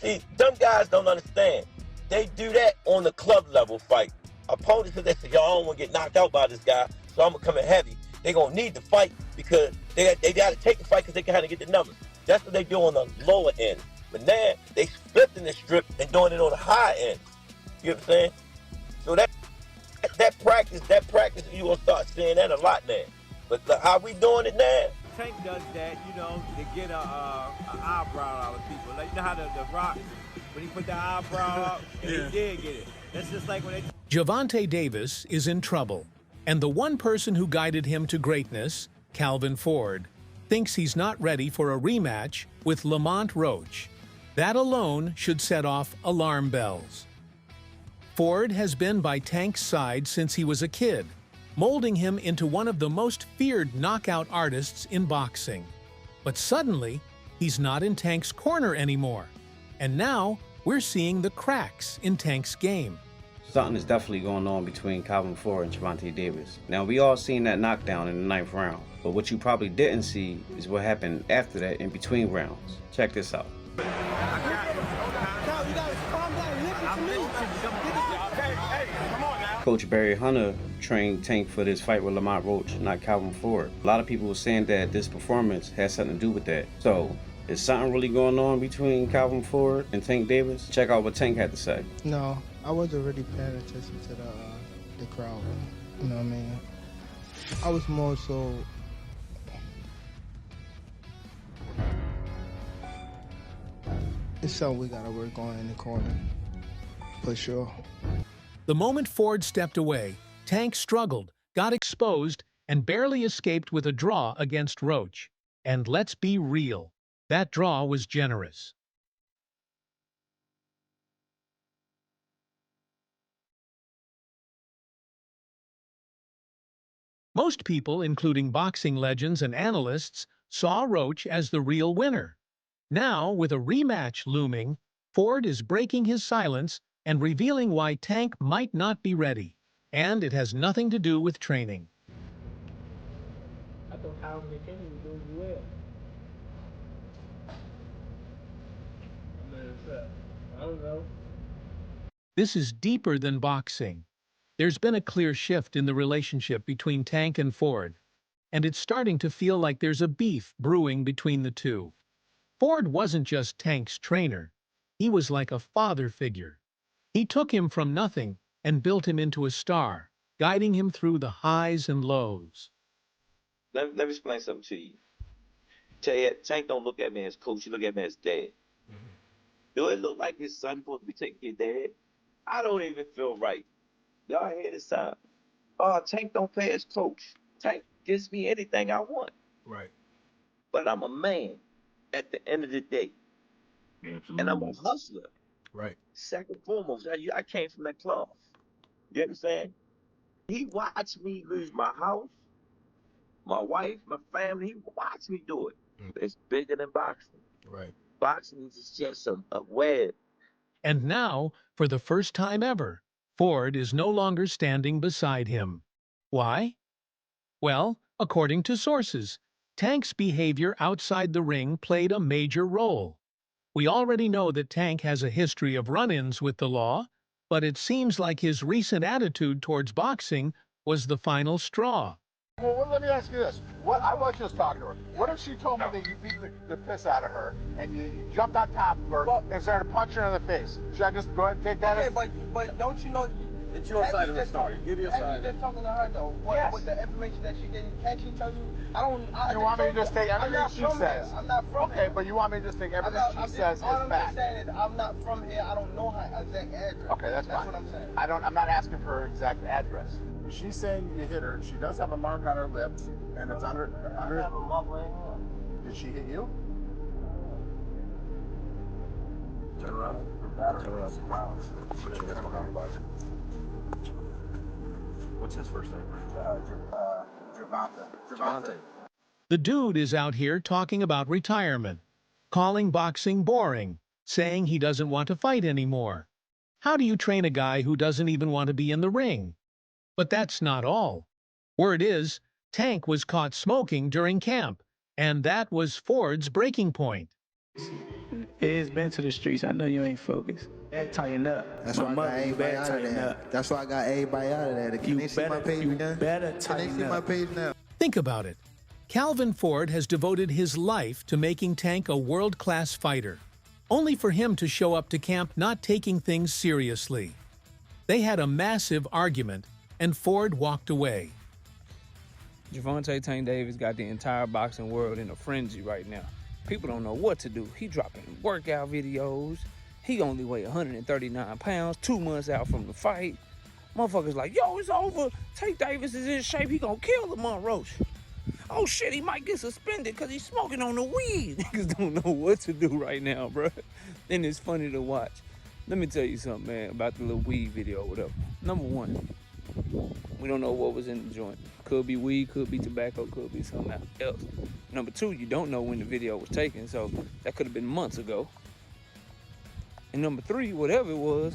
See, dumb guys don't understand. They do that on the club level fight. Opponents, because they say, yo, I don't want to get knocked out by this guy, so I'm going to come in heavy. They're going to need to fight because they got to take the fight because they can kind of get the numbers. That's what they do on the lower end. But now, they flipping the strip and doing it on the high end. You know what I'm saying? So that practice, you're going to start seeing that a lot now. But how we doing it now? Tank does that, you know, to get an eyebrow out of people. Like, you know how the Rock, when he put the eyebrow out, and he did get it. That's just like when they... Gervonta Davis is in trouble, and the one person who guided him to greatness, Calvin Ford, thinks he's not ready for a rematch with Lamont Roach. That alone should set off alarm bells. Ford has been by Tank's side since he was a kid, molding him into one of the most feared knockout artists in boxing. But suddenly, he's not in Tank's corner anymore. And now, we're seeing the cracks in Tank's game. Something is definitely going on between Calvin Ford and Gervonta Davis. Now, we all seen that knockdown in the 9th round, but what you probably didn't see is what happened after that in between rounds. Check this out. Coach Barry Hunter trained Tank for this fight with Lamont Roach, not Calvin Ford. A lot of people were saying that this performance has something to do with that. So, is something really going on between Calvin Ford and Tank Davis? Check out what Tank had to say. No, I wasn't really paying attention to the crowd. You know what I mean? I was more so... It's something we gotta work on in the corner, for sure. The moment Ford stepped away, Tank struggled, got exposed, and barely escaped with a draw against Roach. And let's be real, that draw was generous. Most people, including boxing legends and analysts, saw Roach as the real winner. Now, with a rematch looming, Ford is breaking his silence and revealing why Tank might not be ready. And it has nothing to do with training. I thought Calvin was doing well. I don't know. This is deeper than boxing. There's been a clear shift in the relationship between Tank and Ford, and it's starting to feel like there's a beef brewing between the two. Ford wasn't just Tank's trainer. He was like a father figure. He took him from nothing and built him into a star, guiding him through the highs and lows. Let me explain something to you. Tank don't look at me as coach, he look at me as dad. Do it look like his son supposed to be taking your dad? I don't even feel right. Y'all hear this time? Oh, Tank don't play as coach. Tank gives me anything I want. Right. But I'm a man at the end of the day. And I'm a hustler. Right. Second and foremost, I came from that cloth. You understand? He watched me lose my house, my wife, my family. He watched me do it. It's bigger than boxing. Right. Boxing is just a web. And now, for the first time ever, Ford is no longer standing beside him. Why? Well, according to sources, Tank's behavior outside the ring played a major role. We already know that Tank has a history of run-ins with the law, but it seems like his recent attitude towards boxing was the final straw. Well, let me ask you this. I was just talking to her. What if she told me that you beat the piss out of her and you jumped on top of her and started punching her in the face? Should I just go ahead and take that? Okay, but don't you know? It's your side of the story. Give your side. You're just talking to her though. With the information that she didn't, can't she tell you? You want me to just take everything she says? I'm not from here. Okay, but you want me to just take everything she says all as I'm fact? saying is I'm not from here. I don't know her exact address. Okay, that's fine. That's what I'm saying. I'm not asking for her exact address. She's saying you hit her. She does have a mark on her lip, and it's under. I have a mark right here. Did she hit you? Turn around. What's his first name? Gervonta. The dude is out here talking about retirement, calling boxing boring, saying he doesn't want to fight anymore. How do you train a guy who doesn't even want to be in the ring? But that's not all. Word is, Tank was caught smoking during camp, and that was Ford's breaking point. Feds been to the streets. I know you ain't focused. Tighten up. That's why I got everybody out of there. That's why I got everybody out of there. Can they see my page again? Can they see my page now? Think about it. Calvin Ford has devoted his life to making Tank a world-class fighter, only for him to show up to camp not taking things seriously. They had a massive argument, and Ford walked away. Gervonta Tank Davis got the entire boxing world in a frenzy right now. People don't know what to do. He dropping workout videos. He only weigh 139 pounds, 2 months out from the fight. Motherfuckers like, yo, it's over. Tank Davis is in shape. He gonna kill Lamont Roach. Oh shit, he might get suspended because he's smoking on the weed. Niggas don't know what to do right now, bro. And it's funny to watch. Let me tell you something, man, about the little weed video or whatever. Number one, we don't know what was in the joint. Could be weed, could be tobacco, could be something else. Number two, you don't know when the video was taken, so that could have been months ago. And number three, whatever it was,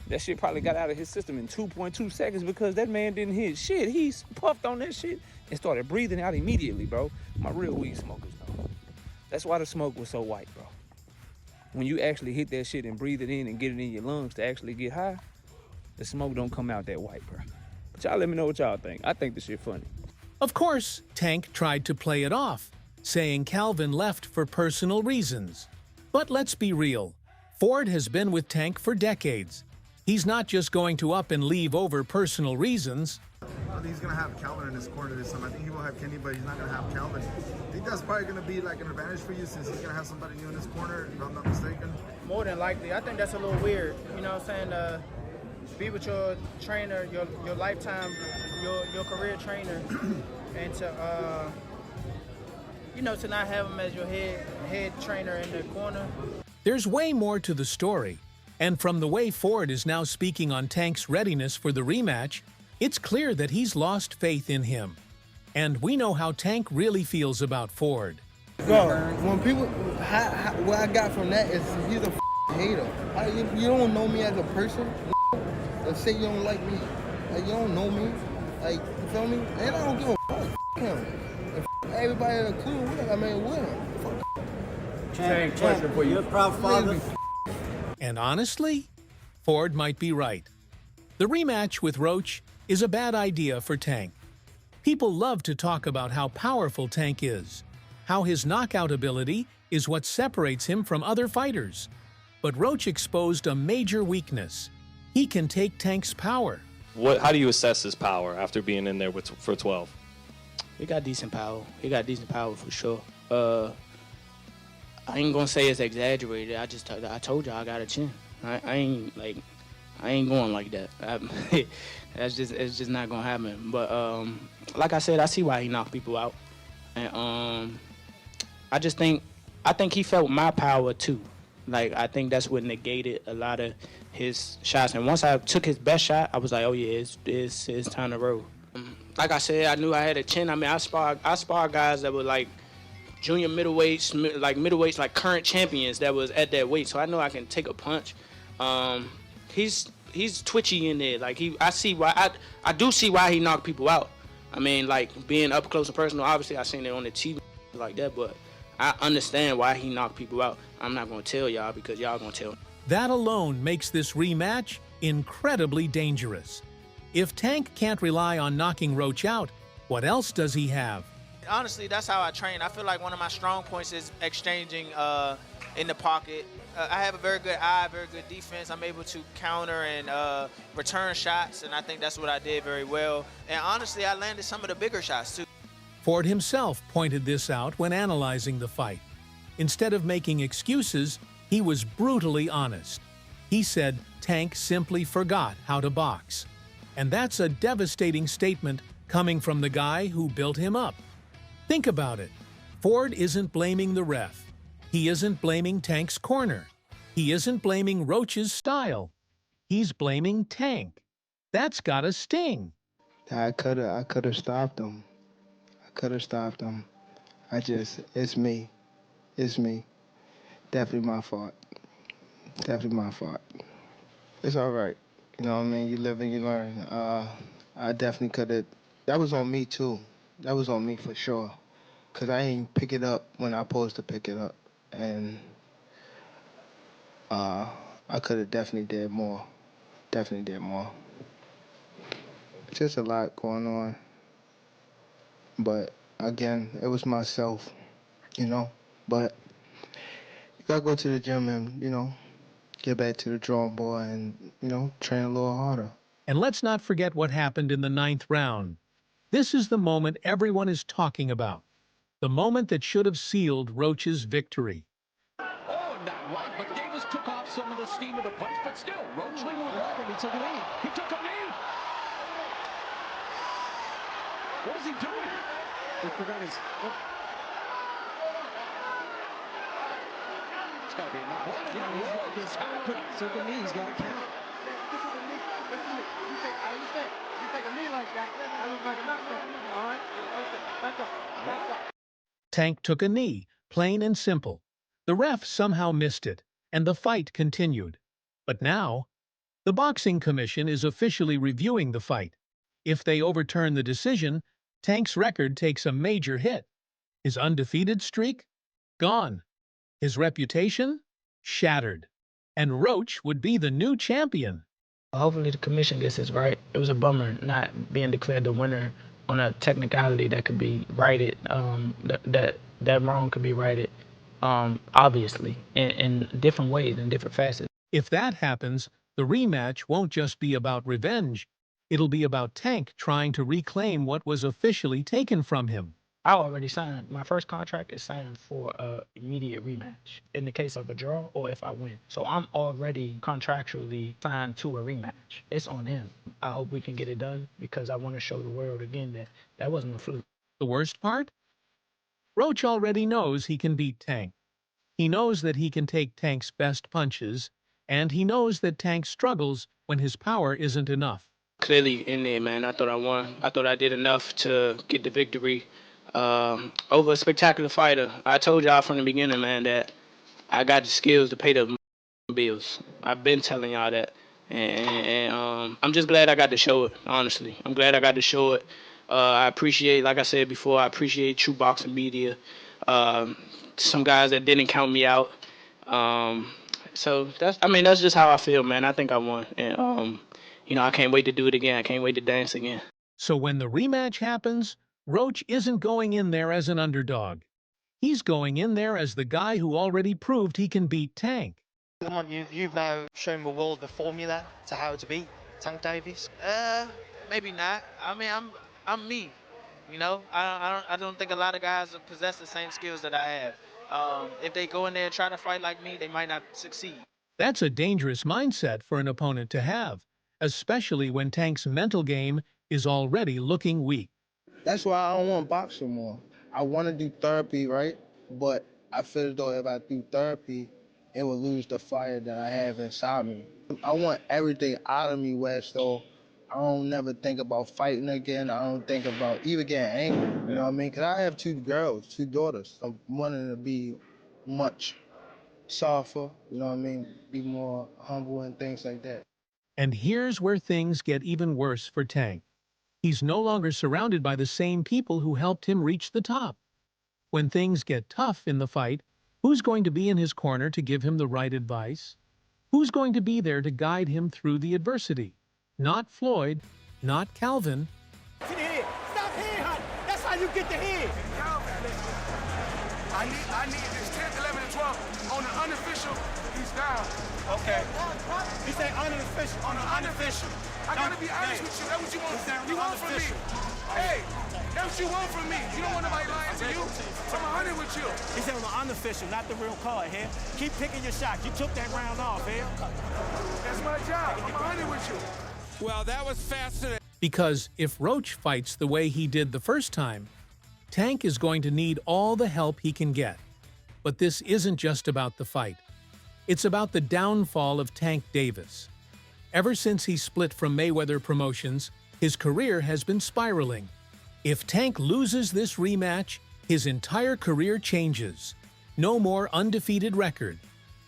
that shit probably got out of his system in 2.2 seconds because that man didn't hit shit. He puffed on that shit and started breathing out immediately, bro. My real weed smokers know. That's why the smoke was so white, bro. When you actually hit that shit and breathe it in and get it in your lungs to actually get high, the smoke don't come out that white, bro. But y'all let me know what y'all think. I think this shit funny. Of course, Tank tried to play it off, saying Calvin left for personal reasons. But let's be real. Ford has been with Tank for decades. He's not just going to up and leave over personal reasons. I think he's going to have Calvin in his corner this time. I think he will have Kenny, but he's not going to have Calvin. I think that's probably going to be like an advantage for you since he's going to have somebody new in his corner, if I'm not mistaken. More than likely. I think that's a little weird. You know what I'm saying? Be with your trainer, your lifetime, your career trainer, and to, to not have him as your head trainer in the corner. There's way more to the story. And from the way Ford is now speaking on Tank's readiness for the rematch, it's clear that he's lost faith in him. And we know how Tank really feels about Ford. Bro, when people, what I got from that is he's a hater. You don't know me as a person. Let's say you don't like me. Like, you don't know me. Like, you feel me? And I don't give a him. And everybody in the crew, I mean, with him. Tank, question for you. Proud father. And honestly, Ford might be right. The rematch with Roach is a bad idea for Tank. People love to talk about how powerful Tank is, how his knockout ability is what separates him from other fighters. But Roach exposed a major weakness. He can take Tank's power. How do you assess his power after being in there for 12? He got decent power. He got decent power for sure. I ain't gonna say it's exaggerated. I told y'all I got a chin. I ain't going like that. It's just not gonna happen. But like I said, I see why he knocked people out, and I think he felt my power too. Like, I think that's what negated a lot of his shots. And once I took his best shot, I was like, oh yeah, it's time to roll. Like I said, I knew I had a chin. I mean, I spar guys that were like junior middleweights, like current champions that was at that weight. So I know I can take a punch. He's twitchy in there. Like, I do see why he knocked people out. I mean, like, being up close and personal, obviously I seen it on the TV like that, but I understand why he knocked people out. I'm not gonna tell y'all because y'all gonna tell. That alone makes this rematch incredibly dangerous. If Tank can't rely on knocking Roach out, what else does he have? Honestly, that's how I train. I feel like one of my strong points is exchanging in the pocket. I have a very good eye, very good defense. I'm able to counter and return shots, and I think that's what I did very well. And honestly, I landed some of the bigger shots too. Ford himself pointed this out when analyzing the fight. Instead of making excuses, he was brutally honest. He said Tank simply forgot how to box. And that's a devastating statement coming from the guy who built him up. Think about it. Ford isn't blaming the ref. He isn't blaming Tank's corner. He isn't blaming Roach's style. He's blaming Tank. That's gotta sting. I could have stopped him. It's me. It's me. Definitely my fault. It's all right. You know what I mean? You live and you learn. I definitely could have. That was on me too. That was on me for sure. Because I ain't pick it up when I supposed to pick it up. And I could have definitely did more. Definitely did more. Just a lot going on. But again, it was myself, you know. But you gotta go to the gym and, get back to the drawing board and, train a little harder. And let's not forget what happened in the 9th round. This is the moment everyone is talking about. The moment that should have sealed Roach's victory. Oh, not right, but Davis took off some of the steam of the punch, but still, Roach won. He took a knee. He took a knee. What is he doing? He forgot his... It's got to be enough. What in the world just happened? Took a knee. He's got to count. You take a knee like that, I look like a knockdown. All right? Back up. Back up. Tank took a knee, plain and simple. The ref somehow missed it, and the fight continued. But now, the Boxing Commission is officially reviewing the fight. If they overturn the decision, Tank's record takes a major hit. His undefeated streak? Gone. His reputation? Shattered. And Roach would be the new champion. Hopefully the commission gets this right. It was a bummer not being declared the winner on a technicality that could be righted. That wrong could be righted, obviously, in different ways, in different facets. If that happens, the rematch won't just be about revenge. It'll be about Tank trying to reclaim what was officially taken from him. I already signed. My first contract is signed for a immediate rematch in the case of a draw or if I win. So I'm already contractually signed to a rematch. It's on him. I hope we can get it done because I want to show the world again that that wasn't a fluke. The worst part? Roach already knows he can beat Tank. He knows that he can take Tank's best punches, and he knows that Tank struggles when his power isn't enough. Clearly in there, man. I thought I won. I thought I did enough to get the victory over a spectacular fighter. I told y'all from the beginning, man, that I got the skills to pay the bills. I've been telling y'all that. And I'm just glad I got to show it, honestly. I'm glad I got to show it. I appreciate, like I said before, I appreciate True Boxing Media. Some guys that didn't count me out. So that's just how I feel, man. I think I won. And I can't wait to do it again. I can't wait to dance again. So when the rematch happens, Roach isn't going in there as an underdog. He's going in there as the guy who already proved he can beat Tank. Lamont, you've now shown the world the formula to how to beat Tank Davis. Maybe not. I mean, I'm me. I don't think a lot of guys possess the same skills that I have. If they go in there and try to fight like me, they might not succeed. That's a dangerous mindset for an opponent to have, especially when Tank's mental game is already looking weak. That's why I don't want to box no more. I want to do therapy, right? But I feel as though if I do therapy, it will lose the fire that I have inside me. I want everything out of me, West, so I don't never think about fighting again. I don't think about even getting angry, you know what I mean? Because I have 2 girls, 2 daughters. I'm wanting to be much softer, you know what I mean? Be more humble and things like that. And here's where things get even worse for Tank. He's no longer surrounded by the same people who helped him reach the top. When things get tough in the fight, who's going to be in his corner to give him the right advice? Who's going to be there to guide him through the adversity? Not Floyd, not Calvin. To the head. Stop head hunting. That's how you get the head. I need this 10, 11, and 12 on the unofficial. He's down. Okay. He say unofficial. On the unofficial. I gotta be honest with you. That's what you want. You want from me. Hey, that's what you want from me. You don't want nobody lying to you. I'm 100 with you. He said on the unofficial, not the real card here. Keep picking your shots. You took that round off here. That's my job. I'm 100 with you. Well, that was fascinating. Because if Roach fights the way he did the first time, Tank is going to need all the help he can get. But this isn't just about the fight. It's about the downfall of Tank Davis. Ever since he split from Mayweather Promotions, his career has been spiraling. If Tank loses this rematch, his entire career changes. No more undefeated record.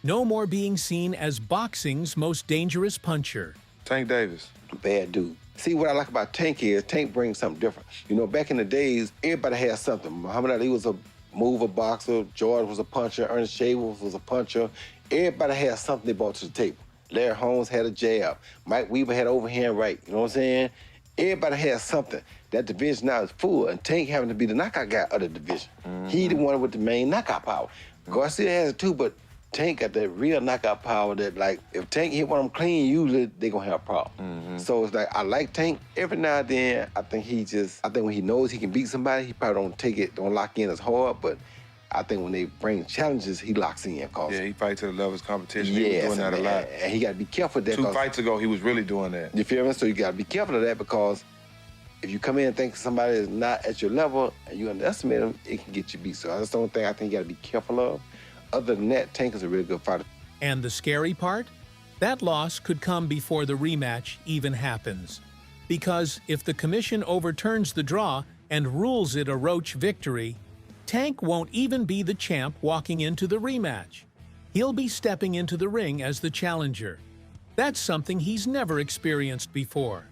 No more being seen as boxing's most dangerous puncher. Tank Davis, bad dude. See, what I like about Tank is Tank brings something different. Back in the days, everybody had something. Muhammad Ali was a mover boxer, George was a puncher, Ernest Shavers was a puncher. Everybody had something they brought to the table. Larry Holmes had a jab. Mike Weaver had overhand right. You know what I'm saying? Everybody has something. That division now is full, and Tank having to be the knockout guy of the division. He the one with the main knockout power. Garcia has it too, but Tank got that real knockout power that, like, if Tank hit one of them clean, usually they gonna have a problem. So it's like, I like Tank. Every now and then, I think when he knows he can beat somebody, he probably don't lock in as hard, but I think when they bring challenges, he locks in. Yeah, he fights to the level of his competition. Yes, He was doing that a lot. and he got to be careful of that. 2 fights ago, he was really doing that. You feel me? So you got to be careful of that, because if you come in and think somebody is not at your level and you underestimate them, it can get you beat. So that's the only thing I think you got to be careful of. Other than that, Tank is a really good fighter. And the scary part? That loss could come before the rematch even happens. Because if the commission overturns the draw and rules it a Roach victory, Tank won't even be the champ walking into the rematch. He'll be stepping into the ring as the challenger. That's something he's never experienced before.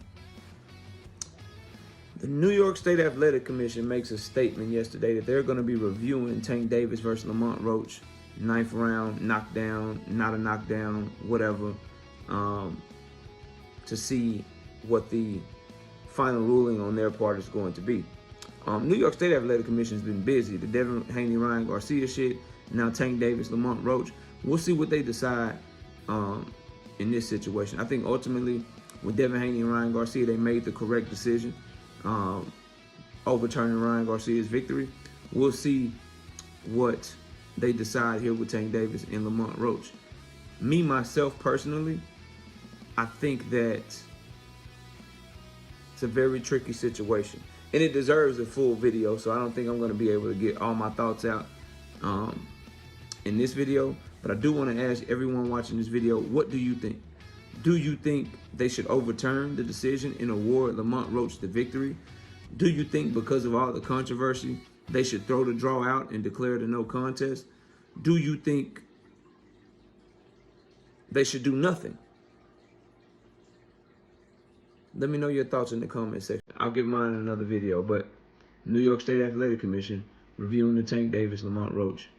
The New York State Athletic Commission makes a statement yesterday that they're going to be reviewing Tank Davis versus Lamont Roach, 9th round, knockdown, not a knockdown, whatever, to see what the final ruling on their part is going to be. New York State Athletic Commission has been busy. The Devin Haney, Ryan Garcia shit, now Tank Davis, Lamont Roach. We'll see what they decide in this situation. I think ultimately, with Devin Haney and Ryan Garcia, they made the correct decision, overturning Ryan Garcia's victory. We'll see what they decide here with Tank Davis and Lamont Roach. Me, myself, personally, I think that it's a very tricky situation. And it deserves a full video, so I don't think I'm going to be able to get all my thoughts out in this video. But I do want to ask everyone watching this video, what do you think? Do you think they should overturn the decision and award Lamont Roach the victory? Do you think because of all the controversy, they should throw the draw out and declare it a no contest? Do you think they should do nothing? Let me know your thoughts in the comment section. I'll give mine in another video, but New York State Athletic Commission reviewing the Tank Davis, Lamont Roach,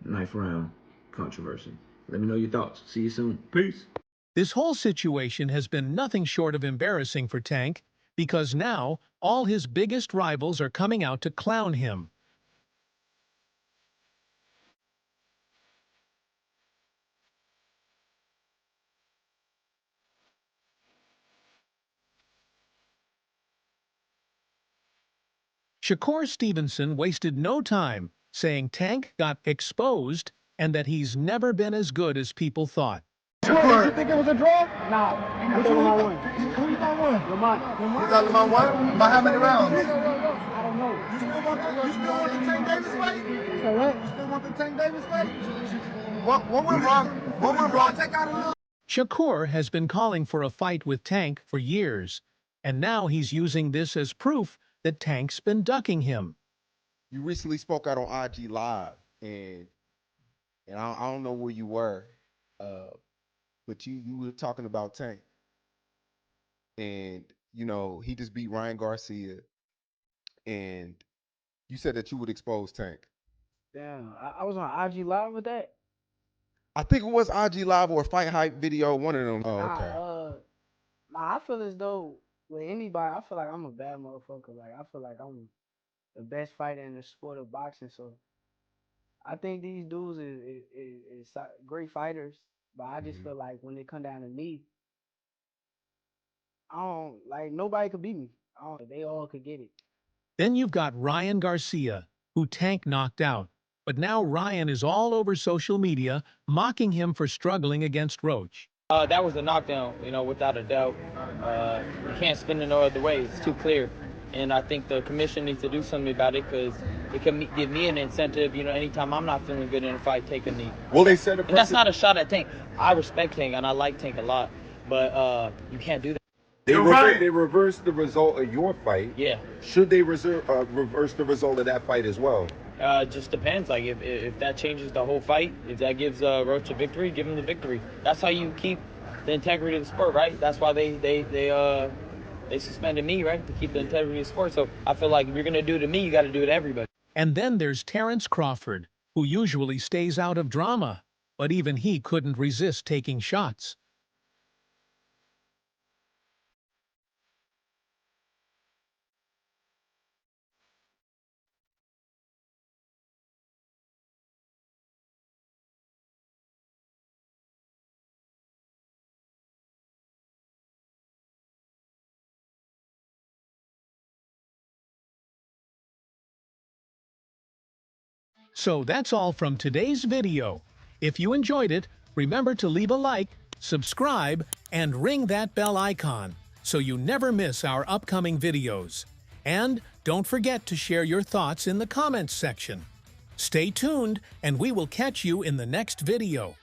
9th round controversy. Let me know your thoughts. See you soon. Peace. This whole situation has been nothing short of embarrassing for Tank, because now all his biggest rivals are coming out to clown him. Shakur Stevenson wasted no time saying Tank got exposed and that he's never been as good as people thought. Shakur, you think it was a draw? Nah, I thought Lamont won. Who you thought won? Lamont. You thought Lamont won? By how many rounds? I don't know. You still want the Tank Davis fight? So what? You still want the Tank Davis fight? What went wrong? What went wrong? Take out a little. Shakur has been calling for a fight with Tank for years, and now he's using this as proof that Tank's been ducking him. You recently spoke out on IG Live, and I don't know where you were, but you were talking about Tank, and he just beat Ryan Garcia, and you said that you would expose Tank. Damn, I was on IG Live with that. I think it was IG Live or Fight Hype video, one of them. Oh, okay. I feel as though with anybody, I feel like I'm a bad motherfucker. Like I feel like I'm the best fighter in the sport of boxing. So I think these dudes is great fighters, but I just feel like when it come down to me, I don't like nobody could beat me. They all could get it. Then you've got Ryan Garcia, who Tank knocked out. But now Ryan is all over social media, mocking him for struggling against Roach. That was a knockdown, without a doubt. You can't spin it no other way. It's too clear. And I think the commission needs to do something about it, because it can give me an incentive, anytime I'm not feeling good in a fight, take a knee. Well, they said and that's not a shot at Tank. I respect Tank, and I like Tank a lot. But you can't do that. They reversed the result of your fight. Yeah. Should they reverse the result of that fight as well? Just depends. Like if that changes the whole fight, if that gives Roach a victory, give him the victory. That's how you keep the integrity of the sport, right? That's why they suspended me, right, to keep the integrity of the sport. So I feel like if you're gonna do it to me, you got to do it to everybody. And then there's Terrence Crawford, who usually stays out of drama, but even he couldn't resist taking shots. So that's all from today's video. If you enjoyed it, remember to leave a like, subscribe, and ring that bell icon so you never miss our upcoming videos. And don't forget to share your thoughts in the comments section. Stay tuned, and we will catch you in the next video.